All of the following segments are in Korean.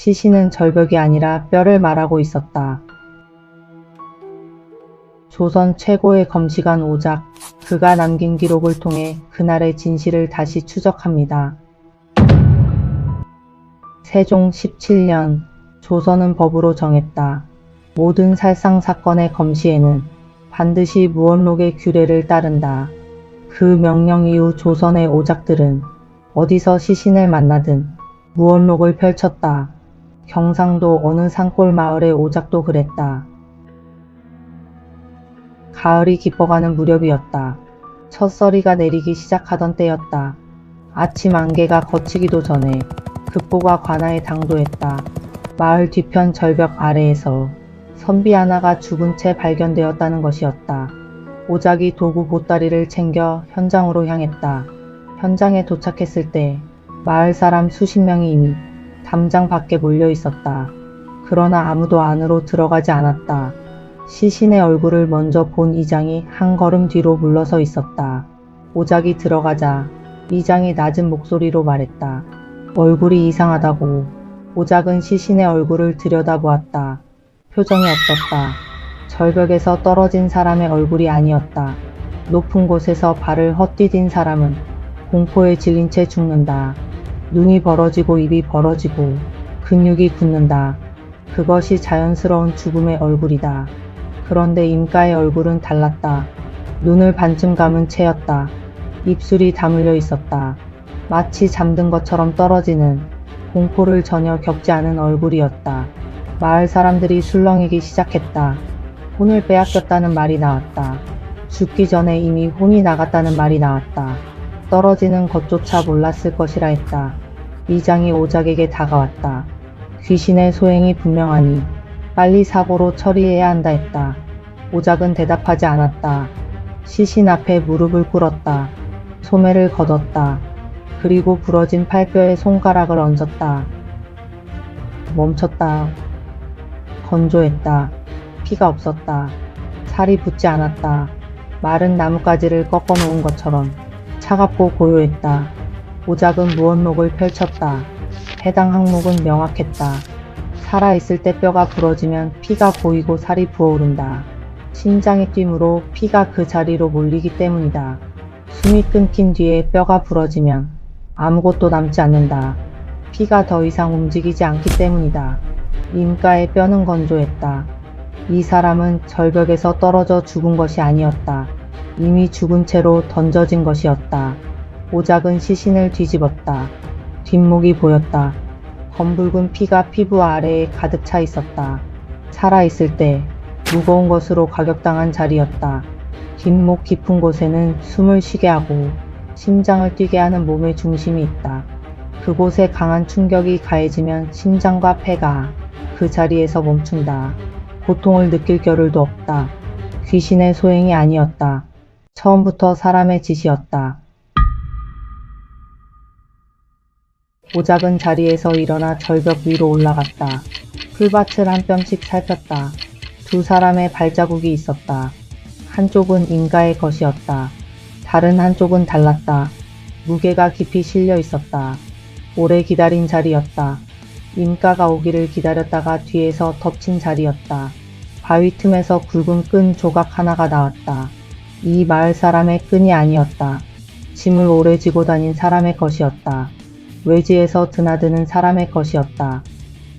시신은 절벽이 아니라 뼈를 말하고 있었다. 조선 최고의 검시관 오작, 그가 남긴 기록을 통해 그날의 진실을 다시 추적합니다. 세종 17년, 조선은 법으로 정했다. 모든 살상 사건의 검시에는 반드시 무언록의 규례를 따른다. 그 명령 이후 조선의 오작들은 어디서 시신을 만나든 무언록을 펼쳤다. 경상도 어느 산골 마을의 오작도 그랬다. 가을이 깊어가는 무렵이었다. 첫서리가 내리기 시작하던 때였다. 아침 안개가 걷히기도 전에 급보가 관아에 당도했다. 마을 뒤편 절벽 아래에서 선비 하나가 죽은 채 발견되었다는 것이었다. 오작이 도구 보따리를 챙겨 현장으로 향했다. 현장에 도착했을 때 마을 사람 수십 명이 이미 담장 밖에 몰려 있었다. 그러나 아무도 안으로 들어가지 않았다. 시신의 얼굴을 먼저 본 이장이 한 걸음 뒤로 물러서 있었다. 오작이 들어가자 이장이 낮은 목소리로 말했다. 얼굴이 이상하다고. 오작은 시신의 얼굴을 들여다보았다. 표정이 없었다. 절벽에서 떨어진 사람의 얼굴이 아니었다. 높은 곳에서 발을 헛디딘 사람은 공포에 질린 채 죽는다. 눈이 벌어지고 입이 벌어지고 근육이 굳는다. 그것이 자연스러운 죽음의 얼굴이다. 그런데 임가의 얼굴은 달랐다. 눈을 반쯤 감은 채였다. 입술이 다물려 있었다. 마치 잠든 것처럼 떨어지는, 공포를 전혀 겪지 않은 얼굴이었다. 마을 사람들이 술렁이기 시작했다. 혼을 빼앗겼다는 말이 나왔다. 죽기 전에 이미 혼이 나갔다는 말이 나왔다. 떨어지는 것조차 몰랐을 것이라 했다. 이장이 오작에게 다가왔다. 귀신의 소행이 분명하니 빨리 사고로 처리해야 한다 했다. 오작은 대답하지 않았다. 시신 앞에 무릎을 꿇었다. 소매를 걷었다. 그리고 부러진 팔뼈에 손가락을 얹었다. 멈췄다. 건조했다. 피가 없었다. 살이 붙지 않았다. 마른 나뭇가지를 꺾어 놓은 것처럼 차갑고 고요했다. 오작은 무언록을 펼쳤다. 해당 항목은 명확했다. 살아있을 때 뼈가 부러지면 피가 고이고 살이 부어오른다. 심장의 뛰므로 피가 그 자리로 몰리기 때문이다. 숨이 끊긴 뒤에 뼈가 부러지면 아무것도 남지 않는다. 피가 더 이상 움직이지 않기 때문이다. 임가의 뼈는 건조했다. 이 사람은 절벽에서 떨어져 죽은 것이 아니었다. 이미 죽은 채로 던져진 것이었다. 오작은 시신을 뒤집었다. 뒷목이 보였다. 검붉은 피가 피부 아래에 가득 차 있었다. 살아있을 때 무거운 것으로 가격당한 자리였다. 뒷목 깊은 곳에는 숨을 쉬게 하고 심장을 뛰게 하는 몸의 중심이 있다. 그곳에 강한 충격이 가해지면 심장과 폐가 그 자리에서 멈춘다. 고통을 느낄 겨를도 없다. 귀신의 소행이 아니었다. 처음부터 사람의 짓이었다. 오작은 자리에서 일어나 절벽 위로 올라갔다. 풀밭을 한 뼘씩 살폈다. 두 사람의 발자국이 있었다. 한쪽은 임가의 것이었다. 다른 한쪽은 달랐다. 무게가 깊이 실려 있었다. 오래 기다린 자리였다. 임가가 오기를 기다렸다가 뒤에서 덮친 자리였다. 바위 틈에서 굵은 끈 조각 하나가 나왔다. 이 마을 사람의 끈이 아니었다. 짐을 오래 지고 다닌 사람의 것이었다. 외지에서 드나드는 사람의 것이었다.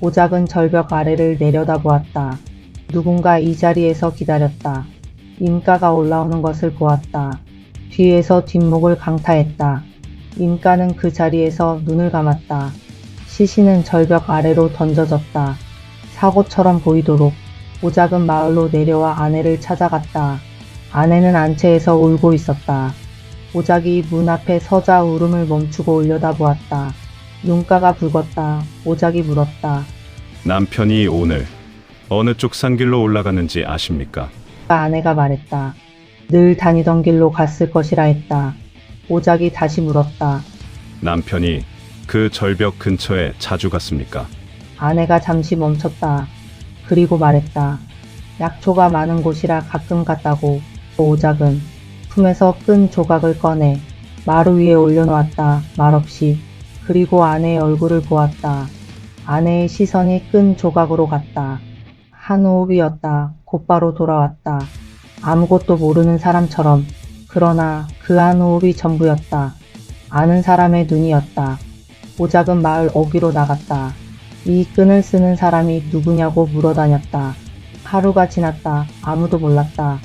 오작은 절벽 아래를 내려다보았다. 누군가 이 자리에서 기다렸다. 임가가 올라오는 것을 보았다. 뒤에서 뒷목을 강타했다. 임가는 그 자리에서 눈을 감았다. 시신은 절벽 아래로 던져졌다. 사고처럼 보이도록 오작은 마을로 내려와 아내를 찾아갔다. 아내는 안채에서 울고 있었다. 오작이 문 앞에 서자 울음을 멈추고 올려다보았다. 눈가가 붉었다. 오작이 물었다. 남편이 오늘 어느 쪽 산길로 올라갔는지 아십니까? 아내가 말했다. 늘 다니던 길로 갔을 것이라 했다. 오작이 다시 물었다. 남편이 그 절벽 근처에 자주 갔습니까? 아내가 잠시 멈췄다. 그리고 말했다. 약초가 많은 곳이라 가끔 갔다고. 오작은 품에서 끈 조각을 꺼내 마루 위에 올려놓았다. 말없이. 그리고 아내의 얼굴을 보았다. 아내의 시선이 끈 조각으로 갔다. 한 호흡이었다. 곧바로 돌아왔다. 아무것도 모르는 사람처럼. 그러나 그 한 호흡이 전부였다. 아는 사람의 눈이었다. 오작은 마을 어귀로 나갔다. 이 끈을 쓰는 사람이 누구냐고 물어다녔다. 하루가 지났다. 아무도 몰랐다.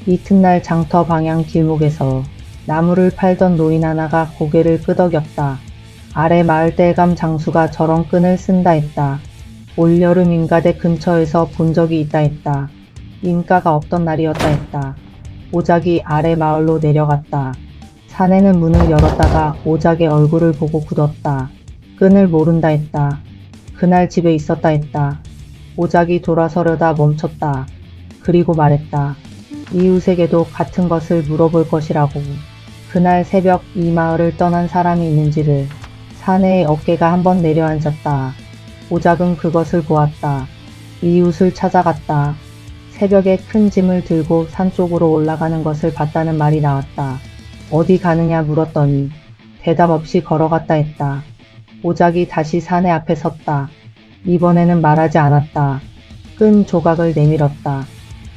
이튿날 장터 방향 길목에서 나무를 팔던 노인 하나가 고개를 끄덕였다. 아래 마을 땔감 장수가 저런 끈을 쓴다 했다. 올여름 인가대 근처에서 본 적이 있다 했다. 인가가 없던 날이었다 했다. 오작이 아래 마을로 내려갔다. 사내는 문을 열었다가 오작의 얼굴을 보고 굳었다. 끈을 모른다 했다. 그날 집에 있었다 했다. 오작이 돌아서려다 멈췄다. 그리고 말했다. 이웃에게도 같은 것을 물어볼 것이라고. 그날 새벽 이 마을을 떠난 사람이 있는지를. 사내의 어깨가 한번 내려앉았다. 오작은 그것을 보았다. 이웃을 찾아갔다. 새벽에 큰 짐을 들고 산 쪽으로 올라가는 것을 봤다는 말이 나왔다. 어디 가느냐 물었더니 대답 없이 걸어갔다 했다. 오작이 다시 사내 앞에 섰다. 이번에는 말하지 않았다. 끈 조각을 내밀었다.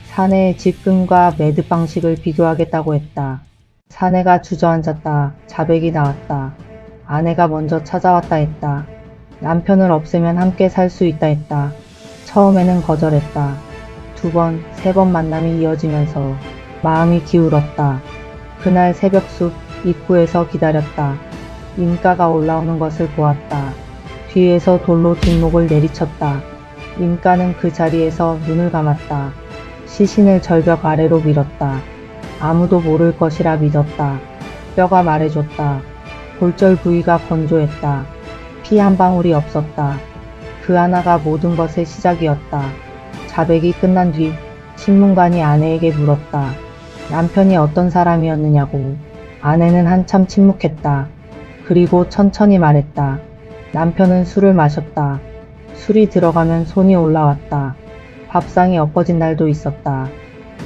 사내의 집 끈과 매듭 방식을 비교하겠다고 했다. 사내가 주저앉았다. 자백이 나왔다. 아내가 먼저 찾아왔다 했다. 남편을 없애면 함께 살 수 있다 했다. 처음에는 거절했다. 2번, 3번 만남이 이어지면서 마음이 기울었다. 그날 새벽숲 입구에서 기다렸다. 인가가 올라오는 것을 보았다. 뒤에서 돌로 뒷목을 내리쳤다. 인가는 그 자리에서 눈을 감았다. 시신을 절벽 아래로 밀었다. 아무도 모를 것이라 믿었다. 뼈가 말해줬다. 골절 부위가 건조했다. 피 한 방울이 없었다. 그 하나가 모든 것의 시작이었다. 자백이 끝난 뒤 신문관이 아내에게 물었다. 남편이 어떤 사람이었느냐고. 아내는 한참 침묵했다. 그리고 천천히 말했다. 남편은 술을 마셨다. 술이 들어가면 손이 올라왔다. 밥상이 엎어진 날도 있었다.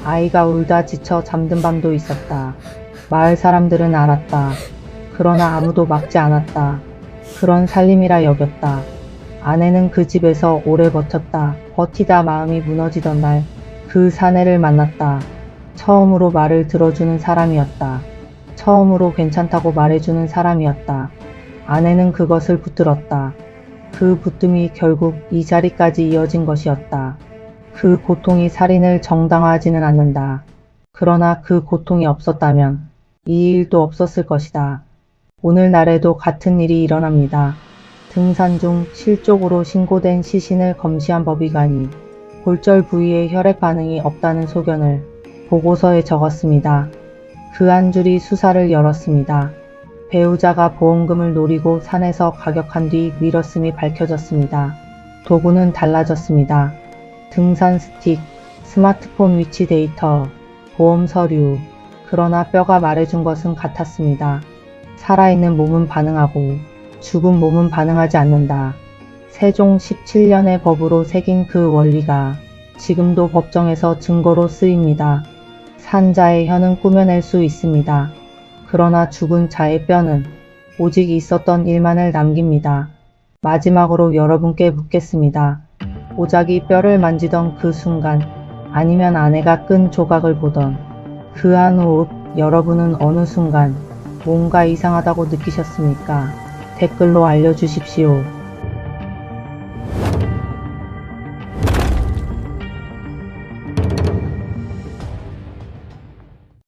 아이가 울다 지쳐 잠든 밤도 있었다. 마을 사람들은 알았다. 그러나 아무도 막지 않았다. 그런 살림이라 여겼다. 아내는 그 집에서 오래 버텼다. 버티다 마음이 무너지던 날 그 사내를 만났다. 처음으로 말을 들어주는 사람이었다. 처음으로 괜찮다고 말해주는 사람이었다. 아내는 그것을 붙들었다. 그 붙듦이 결국 이 자리까지 이어진 것이었다. 그 고통이 살인을 정당화하지는 않는다. 그러나 그 고통이 없었다면 이 일도 없었을 것이다. 오늘날에도 같은 일이 일어납니다. 등산 중 실족으로 신고된 시신을 검시한 법의관이 골절 부위에 혈액 반응이 없다는 소견을 보고서에 적었습니다. 그 한 줄이 수사를 열었습니다. 배우자가 보험금을 노리고 산에서 가격한 뒤 밀었음이 밝혀졌습니다. 도구는 달라졌습니다. 등산 스틱, 스마트폰 위치 데이터, 보험 서류. 그러나 뼈가 말해준 것은 같았습니다. 살아있는 몸은 반응하고 죽은 몸은 반응하지 않는다. 세종 17년의 법으로 새긴 그 원리가 지금도 법정에서 증거로 쓰입니다. 산 자의 혀는 꾸며낼 수 있습니다. 그러나 죽은 자의 뼈는 오직 있었던 일만을 남깁니다. 마지막으로 여러분께 묻겠습니다. 오작이 뼈를 만지던 그 순간, 아니면 아내가 끈 조각을 보던 그 한 호흡, 여러분은 어느 순간 뭔가 이상하다고 느끼셨습니까? 댓글로 알려주십시오.